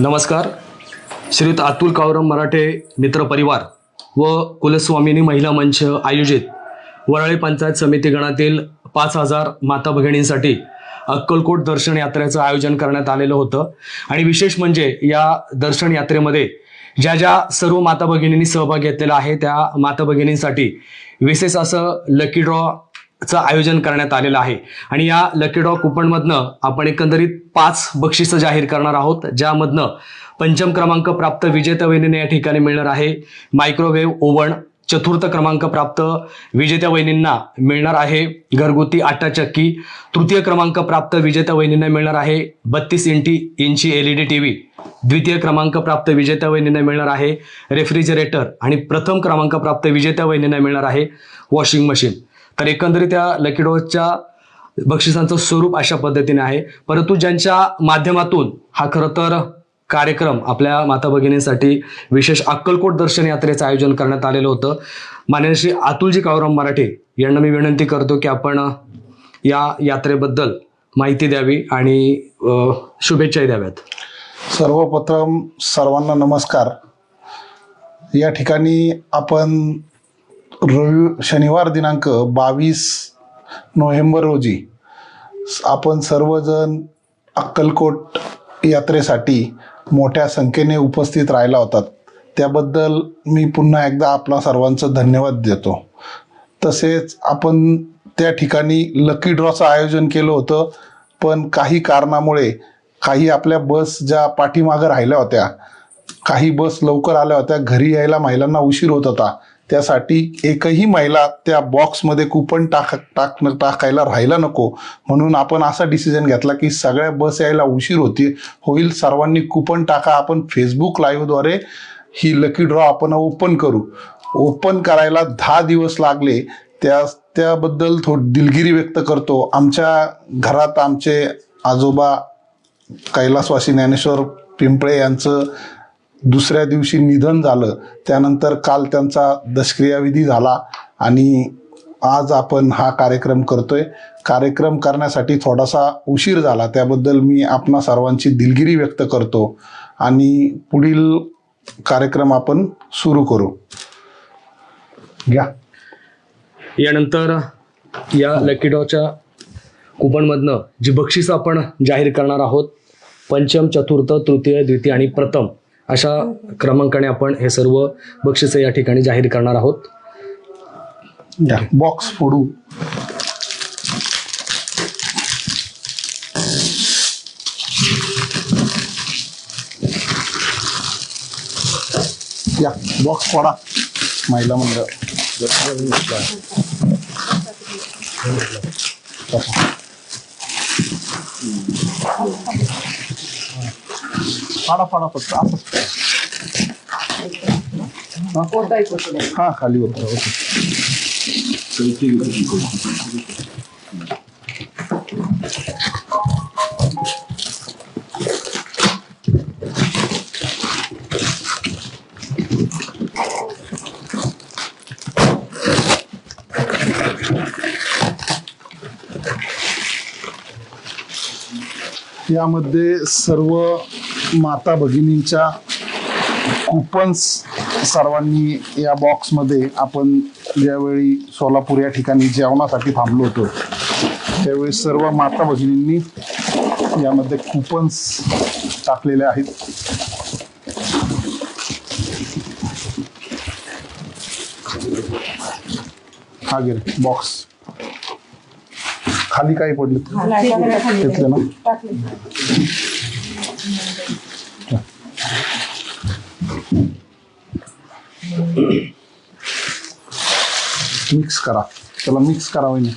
नमस्कार. श्रीयुत अतुल कावरम मराठे मित्र परिवार व कुलस्वामिनी महिला मंच आयोजित वरळी पंचायत समिती गणातील 5,000 माता भगिनींसाठी अक्कलकोट दर्शन यात्रेचं आयोजन करण्यात आलेलं होतं. आणि विशेष म्हणजे या दर्शन यात्रेमध्ये ज्या ज्या सर्व माता भगिनींनी सहभाग घेतलेला आहे त्या माता भगिनींसाठी विशेष असं लकी ड्रॉचं आयोजन करण्यात आलेलं आहे. आणि या लकी ड्रॉ कुपनमधनं आपण एकंदरीत 5 बक्षिसं जाहीर करणार आहोत, ज्यामधनं पंचम क्रमांक प्राप्त विजेत्या वहिनींना या ठिकाणी मिळणार आहे मायक्रोवेव्ह ओव्हन. चतुर्थ क्रमांक प्राप्त विजेत्या वहिनींना मिळणार आहे घरगुती आटा चक्की. तृतीय क्रमांक प्राप्त विजेत्या वहिनींना मिळणार आहे 32 इंची LED TV. द्वितीय क्रमांक प्राप्त विजेत्या वहिनींना मिळणार आहे रेफ्रिजरेटर. आणि प्रथम क्रमांक प्राप्त विजेत्या वहिनींना मिळणार आहे वॉशिंग मशीन. तर एकंदरीत या लकी ड्रॉच्या बक्षिसांचं स्वरूप अशा पद्धतीने आहे. परंतु ज्यांच्या माध्यमातून हा खरं तर कार्यक्रम आपल्या माता भगिनींसाठी विशेष अक्कलकोट दर्शन यात्रेचं आयोजन करण्यात आलेलं होतं, माननीय श्री अतुलजी कावरम मराठे यांना मी विनंती करतो की आपण या यात्रेबद्दल माहिती द्यावी आणि शुभेच्छाही द्याव्यात. सर्वप्रथम सर्वांना नमस्कार. या ठिकाणी आपण शनिवार दिनांक 22 नोव्हेंबर रोजी आपण सर्वजण अक्कलकोट यात्रेसाठी मोठ्या संख्येने उपस्थित राहिला होतात. त्याबद्दल मी पुन्हा एकदा आपला सर्वांचं धन्यवाद देतो. तसेच आपण त्या ठिकाणी लकी ड्रॉचं आयोजन केलं होतं, पण काही कारणामुळे काही आपल्या बस ज्या पाठीमागं राहिल्या होत्या, काही बस लवकर आल्या होत्या, घरी यायला महिलांना उशीर होत होता. त्यासाठी एकही महिला त्या बॉक्समध्ये कुपन टाकायला राहायला नको म्हणून आपण असा डिसिजन घेतला की सगळ्या बस यायला उशीर होईल, सर्वांनी कुपन टाका. आपण फेसबुक लाईव्हद्वारे ही लकी ड्रॉ आपण ओपन करू. ओपन करायला 10 दिवस लागले. त्याबद्दल थोडी दिलगिरी व्यक्त करतो. आमच्या घरात आमचे आजोबा कैलासवासी ज्ञानेश्वर पिंपळे यांचं दुसऱ्या दिवशी निधन झालं. त्यानंतर काल त्यांचा दशक्रियाविधी झाला आणि आज आपण हा कार्यक्रम करतोय. कार्यक्रम करण्यासाठी थोडासा उशीर झाला, त्याबद्दल मी आपणा सर्वांची दिलगिरी व्यक्त करतो आणि पुढील कार्यक्रम आपण सुरू करू. घ्या. यानंतर या लकी ड्रॉच्या कुपनमधनं जी बक्षिसं आपण जाहीर करणार आहोत, पंचम, चतुर्थ, तृतीय, द्वितीय आणि प्रथम अशा क्रमांकाने आपण हे सर्व बक्षिसं या ठिकाणी जाहीर करणार आहोत. बॉक्स फोडू. या बॉक्स फोडा. महिला मंडळ फाडा फक्त हा खाली होता. यामध्ये सर्व माता भगिनींच्या कुपन्स सर्वांनी या बॉक्समध्ये, आपण ज्यावेळी सोलापूर या ठिकाणी जेवणासाठी थांबलो होतो त्यावेळी सर्व माता भगिनींनी यामध्ये कुपन्स टाकलेले आहेत. हा गे बॉक्स खाली काही पडले घेतले ना. मिक्स करा, त्याला मिक्स करावं नाही.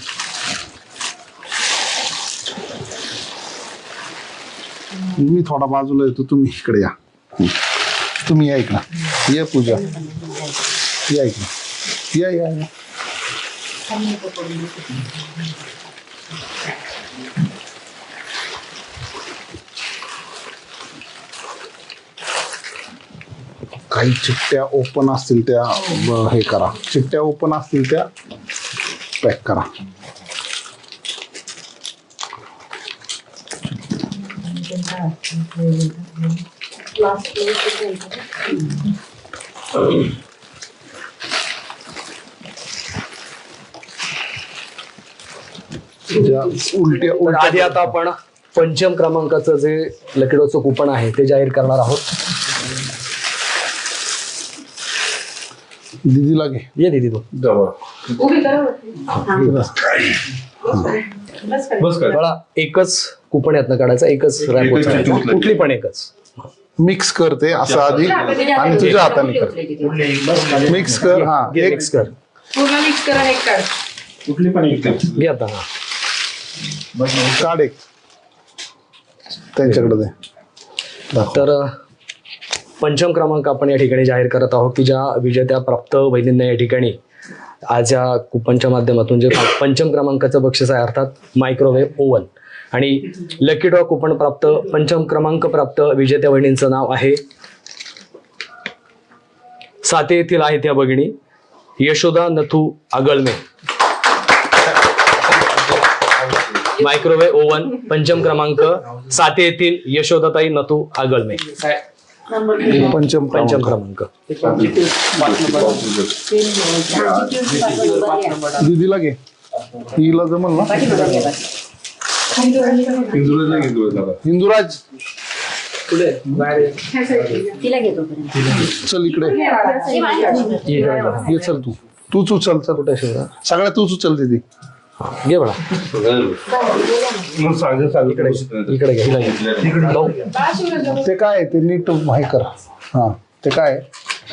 मी थोडा बाजूला येतो, तुम्ही इकडे या. तुम्ही या इकडं. ये पूजा, या इकडं. या या या. काही चिठ्ठ्या ओपन असतील त्या हे करा. चिठ्ठ्या ओपन असतील त्या पॅक करा. उलट्या तर आधी आता आपण पंचम क्रमांकाचं जे लकीडोचं कुपन आहे ते जाहीर करणार आहोत. दीदीला घे. ये दीदी तू बघा, एकच कुपन यातनं काढायचं, एकच रॅप उचलायचं, कुठली पण एकच. मिक्स करते असं आधी आणि तुझ्या हाताने कर. मिक्स कर. हा एक मिक्स कर, पूर्ण मिक्स करा. एक काढ. कुठली पण एक घे आता. हा काढ एक त्यांच्याकडे दे. तर पंचम क्रमांक आपण या ठिकाणी जाहीर करत आहोत की ज्या विजेत्या प्राप्त बहिणींना या ठिकाणी आज या कुपनच्या माध्यमातून जे पंचम क्रमांकाचं बक्षीस आहे अर्थात मायक्रोवेव्ह ओव्हन आणि लकी ड्रॉ कुपन प्राप्त पंचम क्रमांक प्राप्त विजेत्या बहिणींचं नाव आहे साते येथील आहेत या भगिनी यशोदा नथू आगळमे. मायक्रोवेव्ह ओव्हन पंचम क्रमांक साते येथील यशोदाताई नथू आगळमे. पंचम पंचम क्रमांक. दीदीला घे. हिला जमल ना. हिंदुराज तिला घेतो. चल इकडे ये. चल तूच उचल. चल कुठे शिवरा सगळ्या तूच उचल दीदी. घे बळा, इकडे घे, हिला घे. ते काय ते नीट माही कर. हा ते काय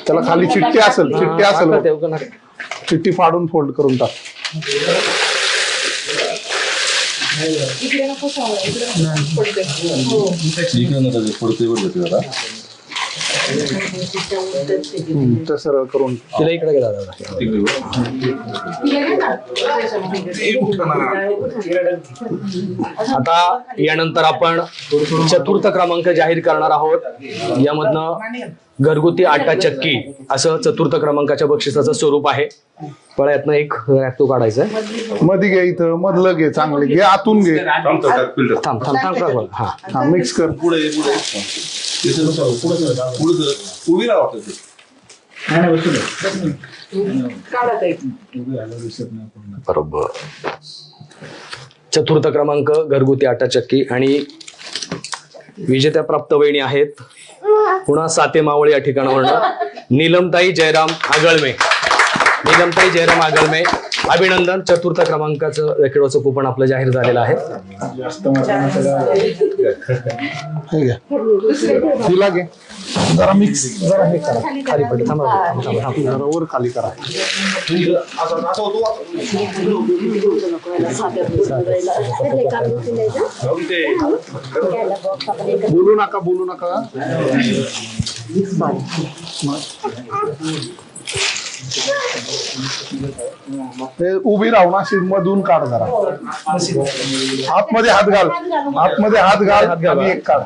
त्याला खाली चिठ्ठी असेल. चिठ्ठी असेल बघ. चिठ्ठी फाडून फोल्ड करून टाक. ते सरळ करून तिला इकडे घे दादा. आता यानंतर आपण चतुर्थ क्रमांक जाहीर करणार आहोत. यामधनं घरगुती आटा चक्की असं चतुर्थ क्रमांकाच्या बक्षिसाचं स्वरूप आहे. पण यातनं एक रॅक्टो काढायचं. मध्ये घे. इथं मधलं घे. चांगले घे. आतून घे. थांब थांब थांब थांब. हा हा मिक्स कर. उभी राहा वाटत बरोबर. चतुर्थ क्रमांक घरगुती आटा चक्की आणि विजेत्या प्राप्त वहिनी आहेत पुन्हा साते मावळे या ठिकाणावरनं नीलमताई जयराम आगळमे. नीलमताई जयराम आगळमे अभिनंदन. चतुर्थ क्रमांकाचं लकीडोचं कुपन आपलं जाहीर झालेलं आहे. हे घे. तिला घे. जरा मिक्स जरा हे करा. खाली पडले. थांबा जरा वर खाली करा. बोलू नका. बोलू नका. ते उभी राहू ना. अशी मधून काढ जरा. आतमध्ये हात घाल. आतमध्ये हात घाल आणि एक काढ.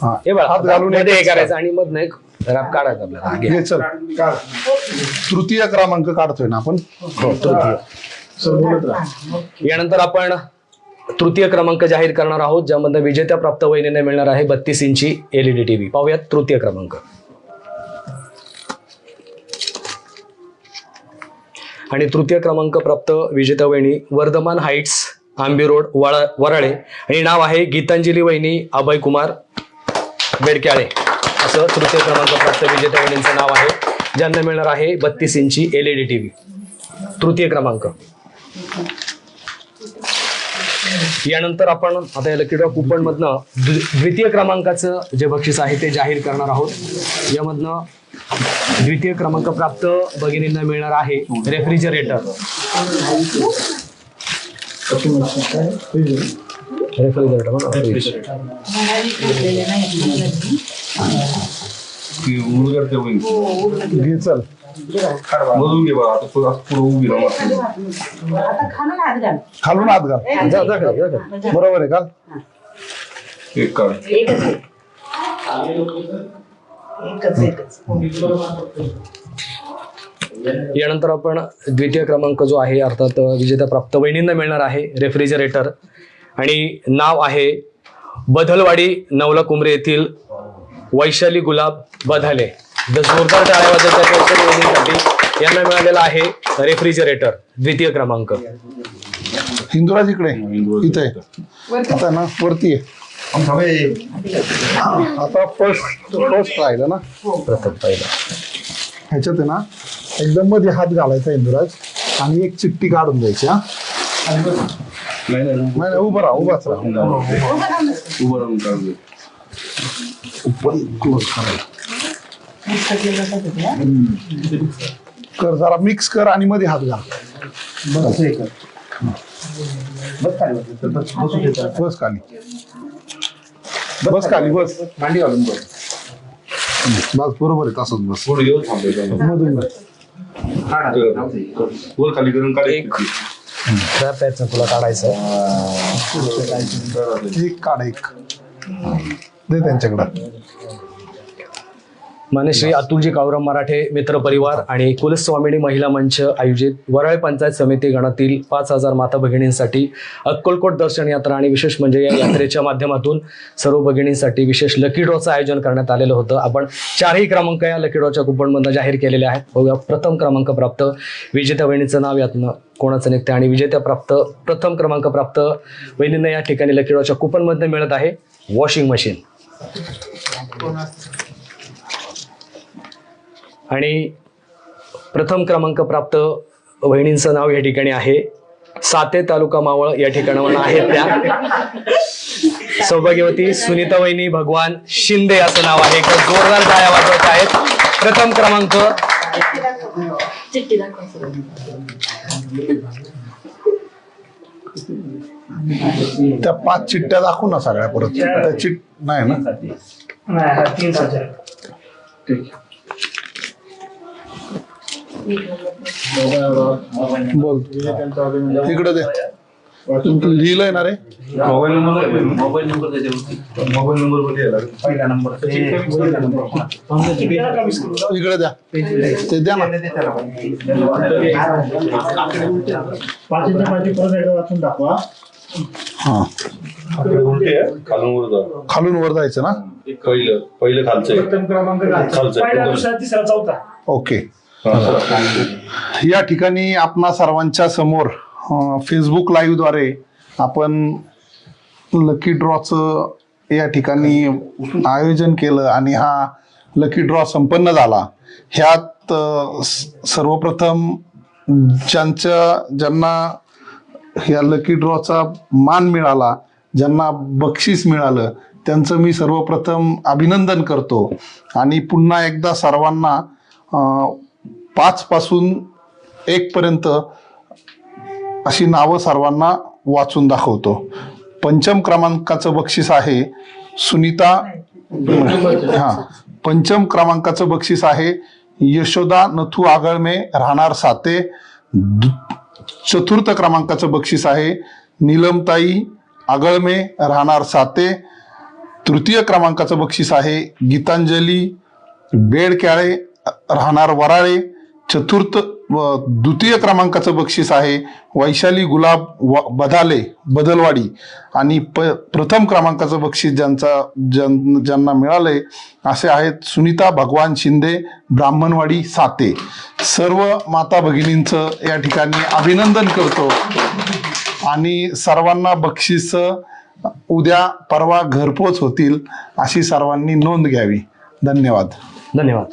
हा हे बघा, हात घालून मध्ये हे करायचं आणि मधनं एक रॅप काढायचं आपल्याला. घे. चल काढ. तृतीय क्रमांक काढतोय ना आपण. हो, तृतीय. चल बोलत राहा. यानंतर आपण तृतीय क्रमांक जाहीर करणार आहोत ज्यामध्ये विजेत्या प्राप्त वहिनीने मिळणार आहे 32 इंची LED टीव्ही. पाहूयात तृतीय क्रमांक. आणि तृतीय क्रमांक प्राप्त विजेता वहिनी वर्धमान हाईट्स आंबी रोड वराळे आणि नाव आहे गीतांजली वहिनी अभय कुमार बेडक्याळे असं तृतीय क्रमांक प्राप्त विजेत्या वहिनींचं नाव आहे ज्यांना मिळणार आहे 32 इंची LED टीव्ही. तृतीय क्रमांक. यानंतर आपण आता या लकी ड्रॉ कुपन मधनं द्वितीय क्रमांकाचं जे बक्षीस आहे ते जाहीर करणार आहोत. यामधनं द्वितीय क्रमांक प्राप्त भगिनींना मिळणार आहे रेफ्रिजरेटर. घे. चल मधून घे बघा. आता पुढे उभी राहा. खालून हात घाल. बरोबर आहे का. एक काढ. यानंतर आपण द्वितीय क्रमांक जो आहे अर्थात विजेता प्राप्त वहिनींना मिळणार आहे रेफ्रिजरेटर आणि नाव आहे बदलवाडी नवला कुंभरे येथील वैशाली गुलाब बधाले जोरदार टाळ्या वाजवतात वैशाली वहिनींसाठी. यांना मिळालेला आहे रेफ्रिजरेटर 2य क्रमांक. हिंदुराज इकडे इथे आता ना वरती आहे. आता फर्स्ट राहिलं ना प्रथम पहिला. ह्याच्यात आहे ना एकदम मध्ये हात घालायचा इंदुराज आणि एक चिठ्ठी काढून द्यायची. हा नाही उभं राहा उभाच राहा. उभं राहून काढू. क्लोज कर जरा मिक्स कर आणि मध्ये हात घाल. बस खाली बस खाली बस मांडी घालून बस. बस बरोबर आहे तसंच बस. थोडं येऊन थांबायचं. मधून बस. वर खाली करून काढ. एक त्याचं तुला काढायचं. एक काढ एक दे त्यांच्याकडं. मान्य श्री अतुलजी कावरम मराठे मित्र परिवार आणि कुलस्वामिनी महिला मंच आयोजित वरळी पंचायत समिती गणातील 5,000 माता भगिनींसाठी अक्कलकोट दर्शन यात्रा आणि विशेष म्हणजे या यात्रेच्या माध्यमातून सर्व भगिनींसाठी विशेष लकी ड्रॉचं आयोजन करण्यात आलेलं होतं. आपण 4ही क्रमांक या लकी ड्रॉच्या कुपनमधून जाहीर केलेले आहेत. बघूया प्रथम क्रमांक प्राप्त विजेत्या वहिनीचं नाव यातनं कोणाचं निघते आणि विजेत्या प्रथम क्रमांक प्राप्त वहिनींना या ठिकाणी लकी ड्रॉच्या कुपनमधनं मिळत आहे वॉशिंग मशीन. आणि प्रथम क्रमांक प्राप्त वहिनींचं नाव या ठिकाणी आहे साते तालुका मावळ या ठिकाणावर आहेत त्या सौभाग्यवती सुनीता वहिनी भगवान शिंदे असं नाव आहे. एक जोरदार टाळ्या वाजवत आहेत. प्रथम क्रमांक चिठ्ठी दाखव. त्या 5 चिठ्ठ्या दाखवू ना सगळ्या परत. त्या चिट नाही ना बोल इकडे दे. लिहिलंय ना रे. मोबाईल नंबर मध्ये यायला पहिला नंबर इकडे द्या ते द्या ना. हा खालून वर जायचं ना. पहिलं खालचं. ओके. या ठिकाणी आपणा सर्वांच्या समोर फेसबुक लाईव्ह द्वारे आपण लकी ड्रॉचं या ठिकाणी आयोजन केलं आणि हा लकी ड्रॉ संपन्न झाला. ह्यात सर्वप्रथम ज्यांना ह्या लकी ड्रॉचा मान मिळाला, ज्यांना बक्षीस मिळालं, त्यांचं मी सर्वप्रथम अभिनंदन करतो. आणि पुन्हा एकदा सर्वांना 5 पासून 1 पर्यंत अशी नावं सर्वांना वाचून दाखवतो. पंचम क्रमांकाचं बक्षीस आहे सुनीता. पंचम क्रमांकाचं बक्षीस आहे यशोदा नथू आगळमे राहणार साते. चतुर्थ क्रमांकाचं बक्षीस आहे नीलमताई आगळमे राहणार साते. तृतीय क्रमांकाचं बक्षीस आहे गीतांजली बेडक्याळे राहणार वराळे. द्वितीय क्रमांकाचं बक्षीस आहे वैशाली गुलाब बधाले बदलवाडी. आणि प्रथम क्रमांकाचं बक्षीस ज्यांना मिळालंय असे आहेत सुनीता भगवान शिंदे ब्राह्मणवाडी साते. सर्व माता भगिनींचं या ठिकाणी अभिनंदन करतो आणि सर्वांना बक्षीस उद्या परवा घरपोच होतील अशी सर्वांनी नोंद घ्यावी. धन्यवाद. धन्यवाद.